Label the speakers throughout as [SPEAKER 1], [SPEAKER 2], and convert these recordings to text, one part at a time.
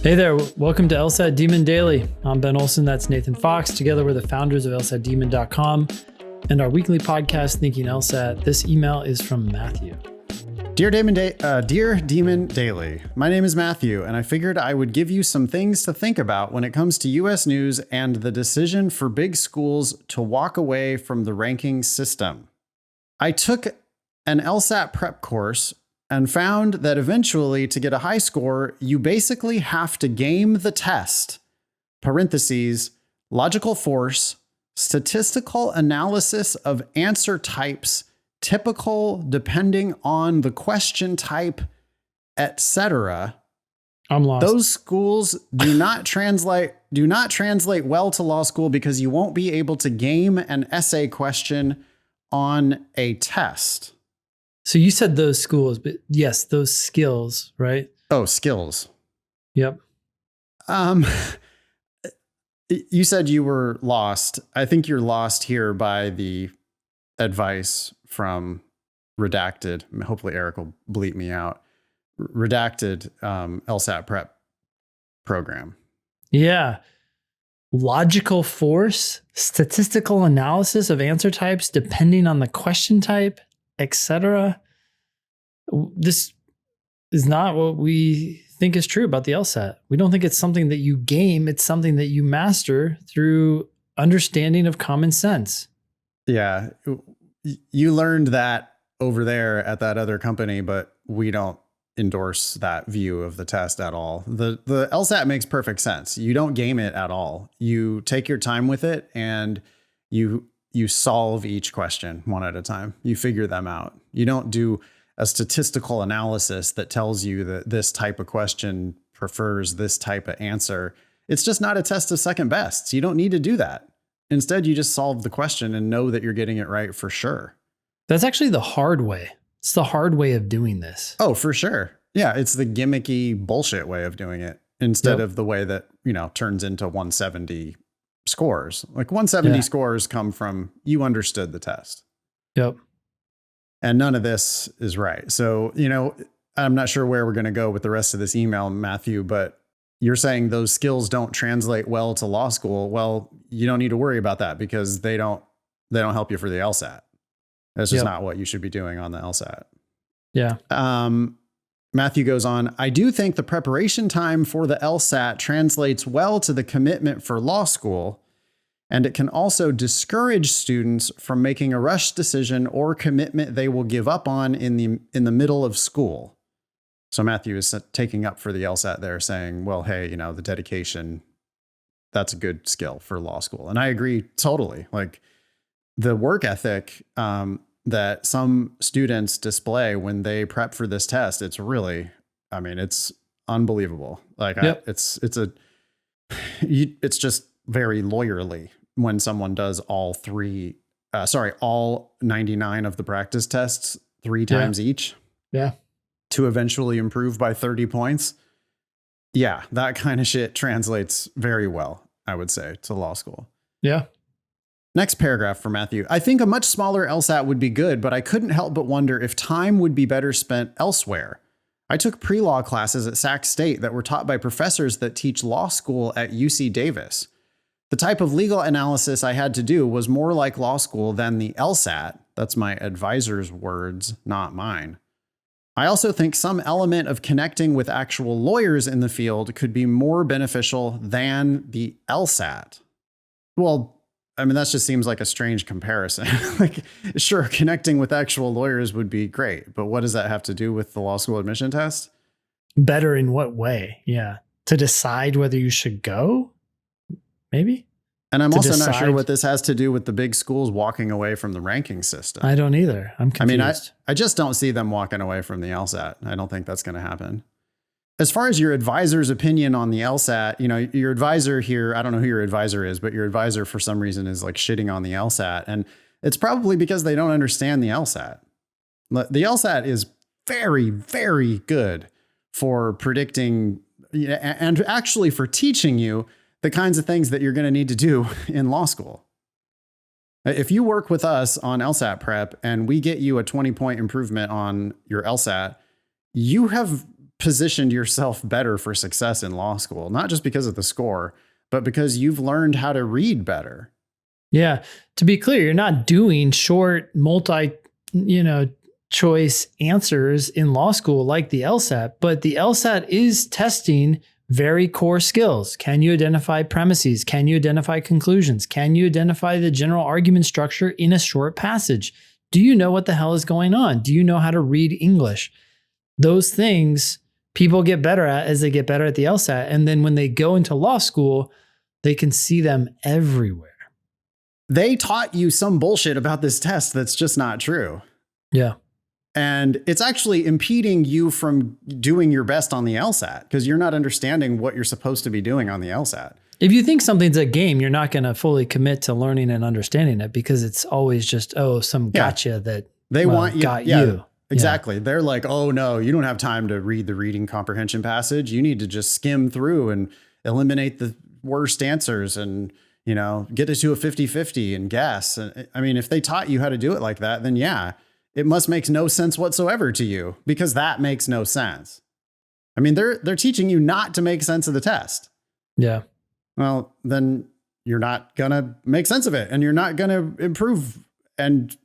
[SPEAKER 1] Hey there, welcome to LSAT Demon Daily. I'm Ben Olson, that's Nathan Fox. Together we're the founders of LSATdemon.com and our weekly podcast, Thinking LSAT. This email is from Matthew.
[SPEAKER 2] Dear Demon Daily, my name is Matthew, and I figured I would give you some things to think about when it comes to U.S. news and the decision for big schools to walk away from the ranking system. I took an LSAT prep course and found that eventually, to get a high score, you basically have to game the test, parentheses, logical force, statistical analysis of answer types, typical depending on the question type, etc.
[SPEAKER 1] I'm lost.
[SPEAKER 2] Those schools do not translate well to law school because you won't be able to game an essay question on a test.
[SPEAKER 1] So you said those schools, but yes, those skills, right?
[SPEAKER 2] Oh, skills.
[SPEAKER 1] Yep.
[SPEAKER 2] You said you were lost. I think you're lost here by the advice from Redacted. Hopefully Eric will bleep me out. Redacted LSAT prep program.
[SPEAKER 1] Yeah. Logical force, statistical analysis of answer types depending on the question type, etc. This is not what we think is true about the LSAT. We don't think it's something that you game. It's something that you master through understanding of common sense.
[SPEAKER 2] Yeah. You learned that over there at that other company, but we don't endorse that view of the test at all. The LSAT makes perfect sense. You don't game it at all. You take your time with it and you solve each question one at a time. You figure them out. You don't do a statistical analysis that tells you that this type of question prefers this type of answer. It's just not a test of second best. So you don't need to do that. Instead, you just solve the question and know that you're getting it right for sure.
[SPEAKER 1] That's actually the hard way. It's the hard way of doing this.
[SPEAKER 2] Oh, for sure. Yeah, it's the gimmicky bullshit way of doing it instead of the way that, turns into 170 scores. Like 170 scores come from you understood the test.
[SPEAKER 1] Yep.
[SPEAKER 2] And none of this is right. So, I'm not sure where we're going to go with the rest of this email, Matthew, but you're saying those skills don't translate well to law school. Well, you don't need to worry about that because they don't help you for the LSAT. That's just not what you should be doing on the LSAT.
[SPEAKER 1] Yeah.
[SPEAKER 2] Matthew goes on, I do think the preparation time for the LSAT translates well to the commitment for law school, and it can also discourage students from making a rush decision or commitment they will give up on in the middle of school. So Matthew is taking up for the LSAT there, saying, well, hey, the dedication, that's a good skill for law school. And I agree totally. Like the work ethic that some students display when they prep for this test, it's really, it's unbelievable. Like it's just very lawyerly when someone does all 99 of the practice tests 3 times each.
[SPEAKER 1] Yeah.
[SPEAKER 2] To eventually improve by 30 points. Yeah, that kind of shit translates very well, I would say, to law school.
[SPEAKER 1] Yeah.
[SPEAKER 2] Next paragraph for Matthew. I think a much smaller LSAT would be good, but I couldn't help but wonder if time would be better spent elsewhere. I took pre-law classes at Sac State that were taught by professors that teach law school at UC Davis. The type of legal analysis I had to do was more like law school than the LSAT. That's my advisor's words, not mine. I also think some element of connecting with actual lawyers in the field could be more beneficial than the LSAT. Well, that just seems like a strange comparison. Like, sure, connecting with actual lawyers would be great, but what does that have to do with the law school admission test?
[SPEAKER 1] Better in what way? Yeah. To decide whether you should go? Maybe?
[SPEAKER 2] And I'm also not sure what this has to do with the big schools walking away from the ranking system.
[SPEAKER 1] I don't either. I'm confused.
[SPEAKER 2] I just don't see them walking away from the LSAT. I don't think that's going to happen. As far as your advisor's opinion on the LSAT, your advisor here, I don't know who your advisor is, but your advisor for some reason is like shitting on the LSAT. And it's probably because they don't understand the LSAT. The LSAT is very, very good for predicting and actually for teaching you the kinds of things that you're going to need to do in law school. If you work with us on LSAT prep and we get you a 20-point improvement on your LSAT, you have positioned yourself better for success in law school, not just because of the score, but because you've learned how to read better.
[SPEAKER 1] Yeah. To be clear, you're not doing short choice answers in law school like the LSAT, but the LSAT is testing very core skills. Can you identify premises? Can you identify conclusions? Can you identify the general argument structure in a short passage? Do you know what the hell is going on? Do you know how to read English? Those things people get better at as they get better at the LSAT. And then when they go into law school, they can see them everywhere.
[SPEAKER 2] They taught you some bullshit about this test that's just not true.
[SPEAKER 1] Yeah.
[SPEAKER 2] And it's actually impeding you from doing your best on the LSAT because you're not understanding what you're supposed to be doing on the LSAT.
[SPEAKER 1] If you think something's a game, you're not going to fully commit to learning and understanding it because it's always just, some gotcha that
[SPEAKER 2] they want you.
[SPEAKER 1] Got you.
[SPEAKER 2] Exactly. Yeah. They're like, oh no, you don't have time to read the reading comprehension passage. You need to just skim through and eliminate the worst answers and, get it to a 50-50 and guess. And I mean, if they taught you how to do it like that, then yeah, it must make no sense whatsoever to you because that makes no sense. I mean, they're teaching you not to make sense of the test.
[SPEAKER 1] Yeah.
[SPEAKER 2] Well, then you're not going to make sense of it and you're not going to improve. And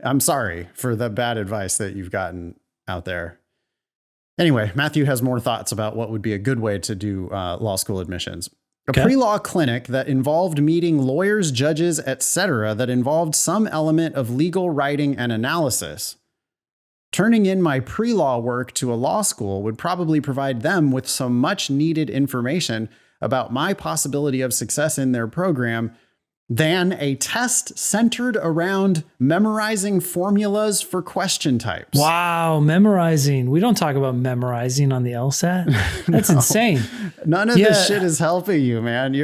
[SPEAKER 2] I'm sorry for the bad advice that you've gotten out there. Anyway, Matthew has more thoughts about what would be a good way to do law school admissions. A pre-law clinic that involved meeting lawyers, judges, etc., that involved some element of legal writing and analysis. Turning in my pre-law work to a law school would probably provide them with some much needed information about my possibility of success in their program than a test centered around memorizing formulas for question types.
[SPEAKER 1] Wow, memorizing. We don't talk about memorizing on the LSAT. That's insane.
[SPEAKER 2] None of this shit is helping you, man.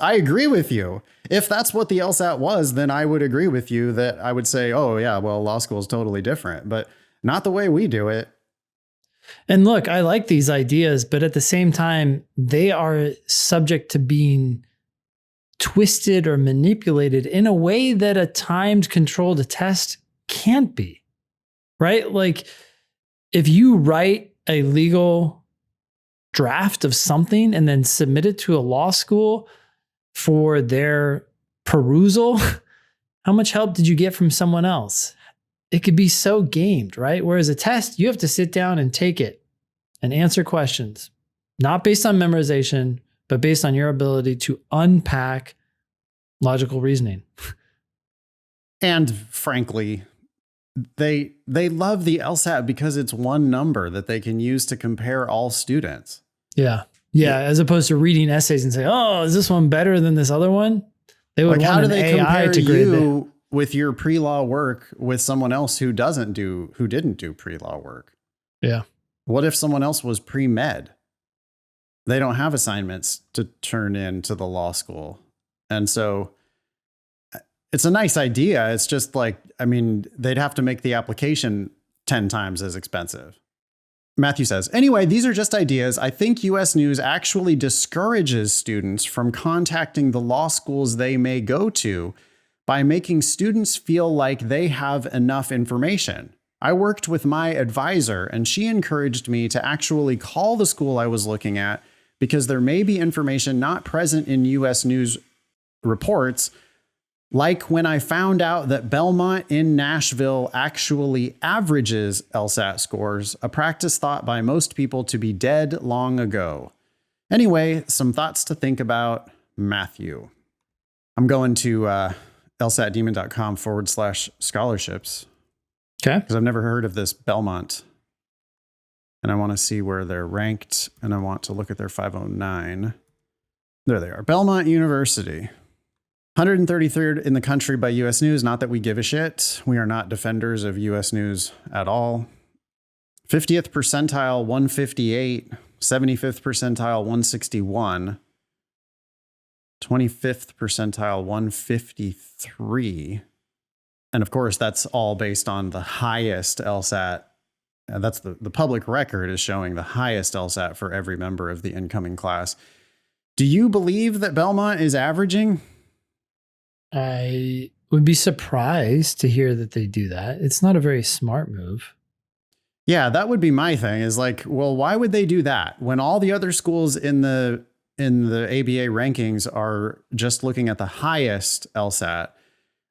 [SPEAKER 2] I agree with you. If that's what the LSAT was, then I would agree with you that I would say, oh yeah, well, law school is totally different, but not the way we do it.
[SPEAKER 1] And look, I like these ideas, but at the same time, they are subject to being twisted or manipulated in a way that a timed controlled test can't be, right? Like if you write a legal draft of something and then submit it to a law school for their perusal, how much help did you get from someone else? It could be so gamed, right? Whereas a test, you have to sit down and take it and answer questions, not based on memorization, but based on your ability to unpack logical reasoning.
[SPEAKER 2] And frankly, they love the LSAT because it's one number that they can use to compare all students.
[SPEAKER 1] Yeah. As opposed to reading essays and say, oh, is this one better than this other one? They would want
[SPEAKER 2] how do they
[SPEAKER 1] AI
[SPEAKER 2] compare
[SPEAKER 1] to grade
[SPEAKER 2] you with your pre-law work with someone else who didn't do pre-law work?
[SPEAKER 1] Yeah.
[SPEAKER 2] What if someone else was pre-med? They don't have assignments to turn in to the law school. And so it's a nice idea. It's just like, I mean, they'd have to make the application 10 times as expensive. Matthew says, anyway, these are just ideas. I think US News actually discourages students from contacting the law schools they may go to by making students feel like they have enough information. I worked with my advisor and she encouraged me to actually call the school I was looking at because there may be information not present in US News reports, like when I found out that Belmont in Nashville actually averages LSAT scores, a practice thought by most people to be dead long ago. Anyway, some thoughts to think about, Matthew. I'm going to lsatdemon.com/scholarships.
[SPEAKER 1] Okay.
[SPEAKER 2] Because I've never heard of this Belmont. And I want to see where they're ranked. And I want to look at their 509. There they are. Belmont University. 133rd in the country by US News. Not that we give a shit. We are not defenders of US News at all. 50th percentile, 158. 75th percentile, 161. 25th percentile, 153. And of course, that's all based on the highest LSAT. That's the public record is showing the highest LSAT for every member of the incoming class. Do you believe that Belmont is averaging?
[SPEAKER 1] I would be surprised to hear that they do that. It's not a very smart move.
[SPEAKER 2] Yeah, that would be my thing is like, well, why would they do that when all the other schools in the ABA rankings are just looking at the highest LSAT,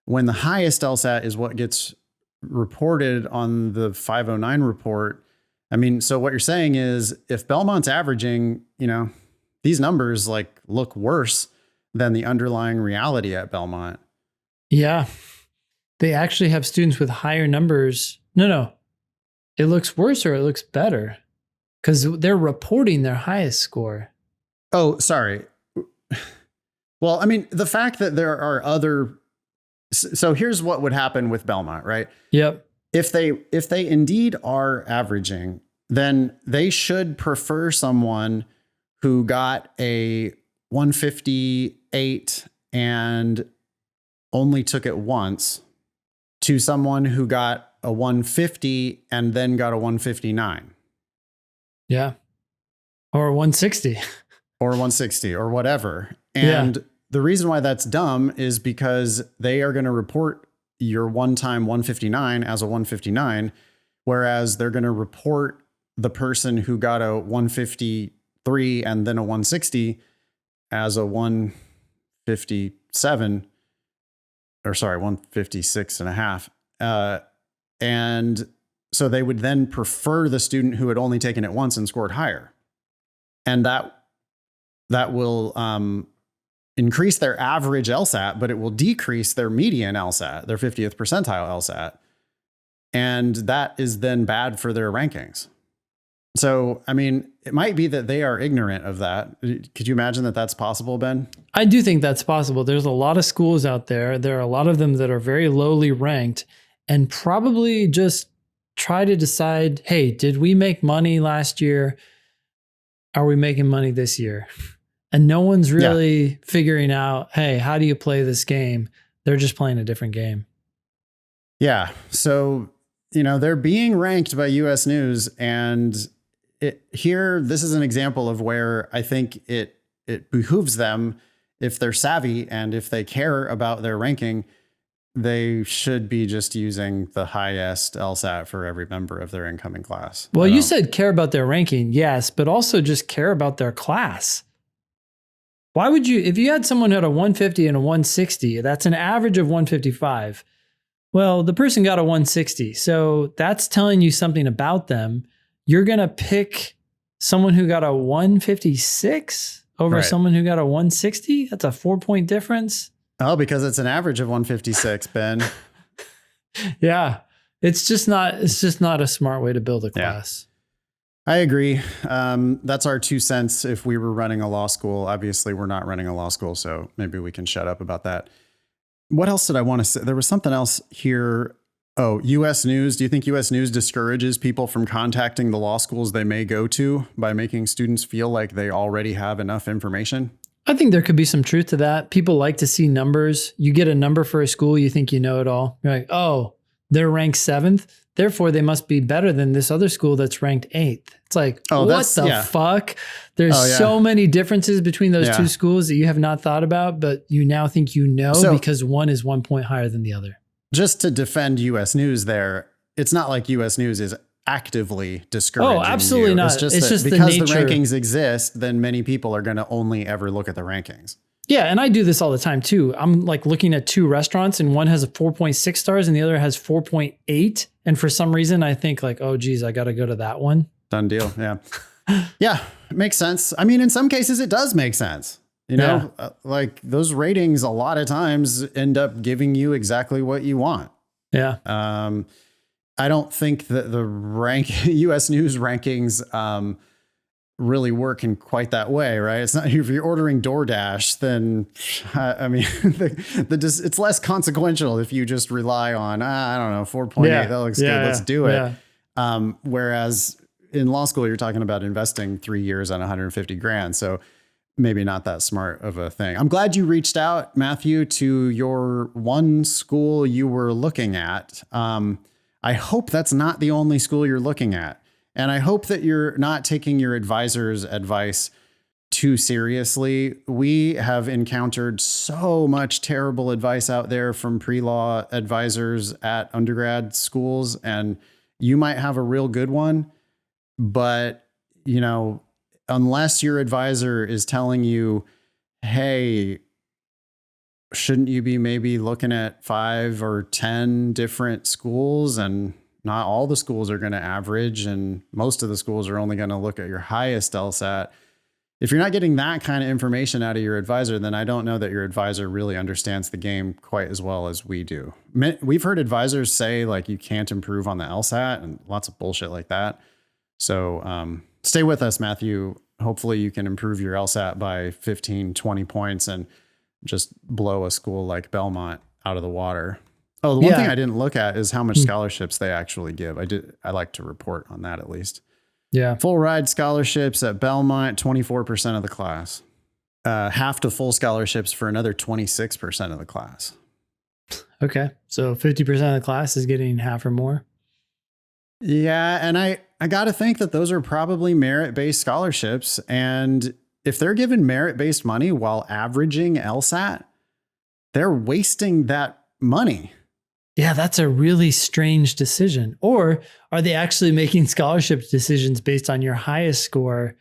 [SPEAKER 2] when the highest LSAT is what gets reported on the 509 report. I mean, so what you're saying is if Belmont's averaging, these numbers like look worse than the underlying reality at Belmont.
[SPEAKER 1] Yeah. They actually have students with higher numbers. No. It looks worse or it looks better because they're reporting their highest score.
[SPEAKER 2] Oh, sorry. Well, I mean, the fact that there are other. So here's what would happen with Belmont, right?
[SPEAKER 1] Yep.
[SPEAKER 2] If they indeed are averaging, then they should prefer someone who got a 158 and only took it once to someone who got a 150 and then got a 159.
[SPEAKER 1] Yeah. Or 160.
[SPEAKER 2] Or 160 or whatever. And the reason why that's dumb is because they are going to report your one-time 159 as a 159, whereas they're going to report the person who got a 153 and then a 160 as a 157, or sorry, 156 and a half. And so they would then prefer the student who had only taken it once and scored higher. And that will increase their average LSAT, but it will decrease their median LSAT, their 50th percentile LSAT. And that is then bad for their rankings. So, I mean, it might be that they are ignorant of that. Could you imagine that that's possible, Ben?
[SPEAKER 1] I do think that's possible. There's a lot of schools out there. There are a lot of them that are very lowly ranked and probably just try to decide, hey, did we make money last year? Are we making money this year? And no one's really figuring out, hey, how do you play this game? They're just playing a different game.
[SPEAKER 2] Yeah. So, they're being ranked by US News. And this is an example of where I think it behooves them, if they're savvy and if they care about their ranking, they should be just using the highest LSAT for every member of their incoming class.
[SPEAKER 1] Well, you said care about their ranking, yes, but also just care about their class. Why would you, if you had someone who had a 150 and a 160, that's an average of 155. Well, the person got a 160. So that's telling you something about them. You're going to pick someone who got a 156 over someone who got a 160? That's a 4-point difference.
[SPEAKER 2] Oh, because it's an average of 156, Ben.
[SPEAKER 1] Yeah. It's just not a smart way to build a class.
[SPEAKER 2] I agree. That's our 2 cents. If we were running a law school, obviously we're not running a law school, so maybe we can shut up about that. What else did I want to say? There was something else here. Oh, US News. Do you think US News discourages people from contacting the law schools they may go to by making students feel like they already have enough information?
[SPEAKER 1] I think there could be some truth to that. People like to see numbers. You get a number for a school, you think you know it all. You're like, oh, they're ranked 7th. Therefore, they must be better than this other school that's ranked 8th. It's like, what the fuck? There's so many differences between those two schools that you have not thought about, but you now think you know because one is 1 point higher than the other. Just
[SPEAKER 2] to defend US News there, it's not like US News is actively discouraging.
[SPEAKER 1] Oh, absolutely not.
[SPEAKER 2] It's just because the rankings exist, then many people are going to only ever look at the rankings.
[SPEAKER 1] Yeah, and I do this all the time too. I'm like looking at 2 restaurants and one has a 4.6 stars and the other has 4.8. And for some reason I think like, oh geez, I got to go to that one.
[SPEAKER 2] Done deal. Yeah. Yeah, it makes sense. I mean, in some cases it does make sense. Like those ratings a lot of times end up giving you exactly what you want.
[SPEAKER 1] Yeah.
[SPEAKER 2] I don't think that the US News rankings really work in quite that way, right? It's not, if you're ordering DoorDash, then I mean, it's less consequential if you just rely on, I don't know, 4.8, that looks good, let's do it. Whereas in law school, you're talking about investing 3 years on 150 grand. So maybe not that smart of a thing. I'm glad you reached out, Matthew, to your one school you were looking at. I hope that's not the only school you're looking at. And I hope that you're not taking your advisor's advice too seriously. We have encountered so much terrible advice out there from pre-law advisors at undergrad schools. And, you might have a real good one, but unless your advisor is telling you, hey, shouldn't you be maybe looking at 5 or 10 different schools, and not all the schools are going to average, and most of the schools are only going to look at your highest LSAT. If you're not getting that kind of information out of your advisor, then I don't know that your advisor really understands the game quite as well as we do. We've heard advisors say like you can't improve on the LSAT and lots of bullshit like that. So stay with us, Matthew. Hopefully you can improve your LSAT by 15, 20 points and just blow a school like Belmont out of the water. Oh, the one thing I didn't look at is how much scholarships they actually give. I like to report on that at least.
[SPEAKER 1] Yeah.
[SPEAKER 2] Full ride scholarships at Belmont, 24% of the class. Half to full scholarships for another 26% of the class.
[SPEAKER 1] Okay. So 50% of the class is getting half or more.
[SPEAKER 2] Yeah. And I got to think that those are probably merit-based scholarships. And if they're given merit-based money while averaging LSAT, they're wasting that money.
[SPEAKER 1] Yeah, that's a really strange decision. Or are they actually making scholarship decisions based on your highest score,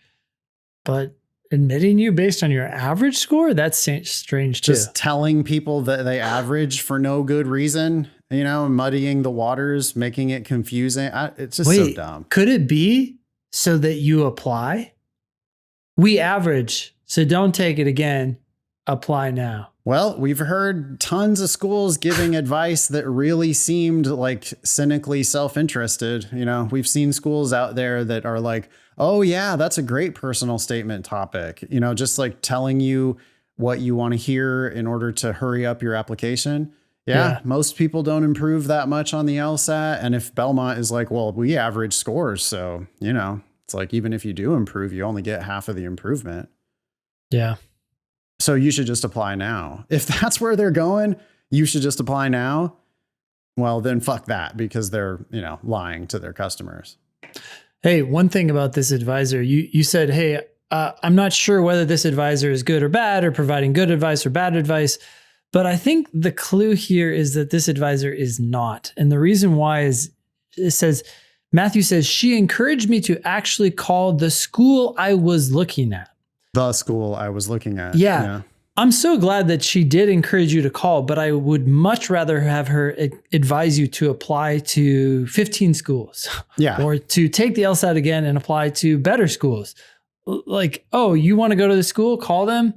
[SPEAKER 1] but admitting you based on your average score? That's strange too.
[SPEAKER 2] Just telling people that they average for no good reason, muddying the waters, making it confusing. It's just so dumb.
[SPEAKER 1] Could it be so that you apply? We average, so don't take it again. Apply now.
[SPEAKER 2] Well, we've heard tons of schools giving advice that really seemed like cynically self-interested. We've seen schools out there that are like, oh yeah, that's a great personal statement topic. Just like telling you what you want to hear in order to hurry up your application. Yeah, most people don't improve that much on the LSAT. And if Belmont is like, well, we average scores. So, it's like, even if you do improve, you only get half of the improvement.
[SPEAKER 1] Yeah.
[SPEAKER 2] So you should just apply now. If that's where they're going, you should just apply now. Well, then fuck that, because they're, lying to their customers.
[SPEAKER 1] Hey, one thing about this advisor, you said, hey, I'm not sure whether this advisor is good or bad or providing good advice or bad advice, but I think the clue here is that this advisor is not. And the reason why is Matthew says, she encouraged me to actually call the school I was looking at.
[SPEAKER 2] The school I was looking at.
[SPEAKER 1] Yeah. I'm so glad that she did encourage you to call, but I would much rather have her advise you to apply to 15 schools.
[SPEAKER 2] Yeah.
[SPEAKER 1] Or to take the LSAT again and apply to better schools. Like, oh, you want to go to the school? Call them.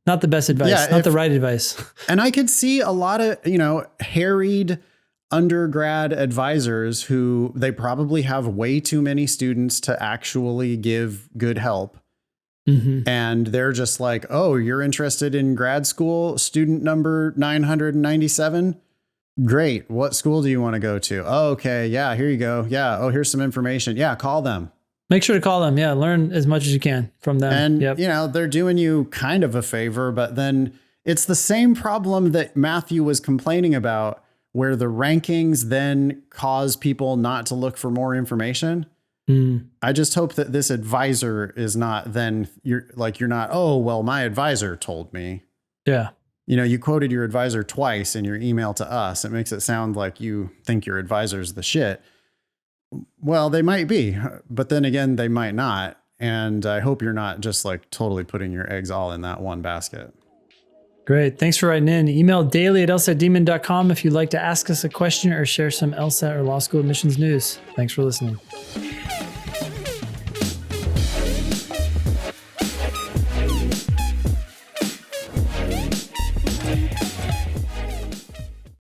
[SPEAKER 1] Not the best advice. Not the right advice.
[SPEAKER 2] And I could see a lot of, harried undergrad advisors who they probably have way too many students to actually give good help. Mm-hmm. And they're just like, oh, you're interested in grad school, student number 997. Great. What school do you want to go to? Oh, okay. Yeah, here you go. Yeah. Oh, here's some information. Yeah. Call them.
[SPEAKER 1] Make sure to call them. Yeah. Learn as much as you can from them.
[SPEAKER 2] And, they're doing you kind of a favor, but then it's the same problem that Matthew was complaining about, where the rankings then cause people not to look for more information. I just hope that this advisor is not then you're not, oh, well, my advisor told me.
[SPEAKER 1] Yeah.
[SPEAKER 2] You quoted your advisor twice in your email to us. It makes it sound like you think your advisor's the shit. Well, they might be, but then again, they might not. And I hope you're not just like totally putting your eggs all in that one basket.
[SPEAKER 1] Great. Thanks for writing in. Email daily@lsatdemon.com if you'd like to ask us a question or share some LSAT or law school admissions news. Thanks for listening.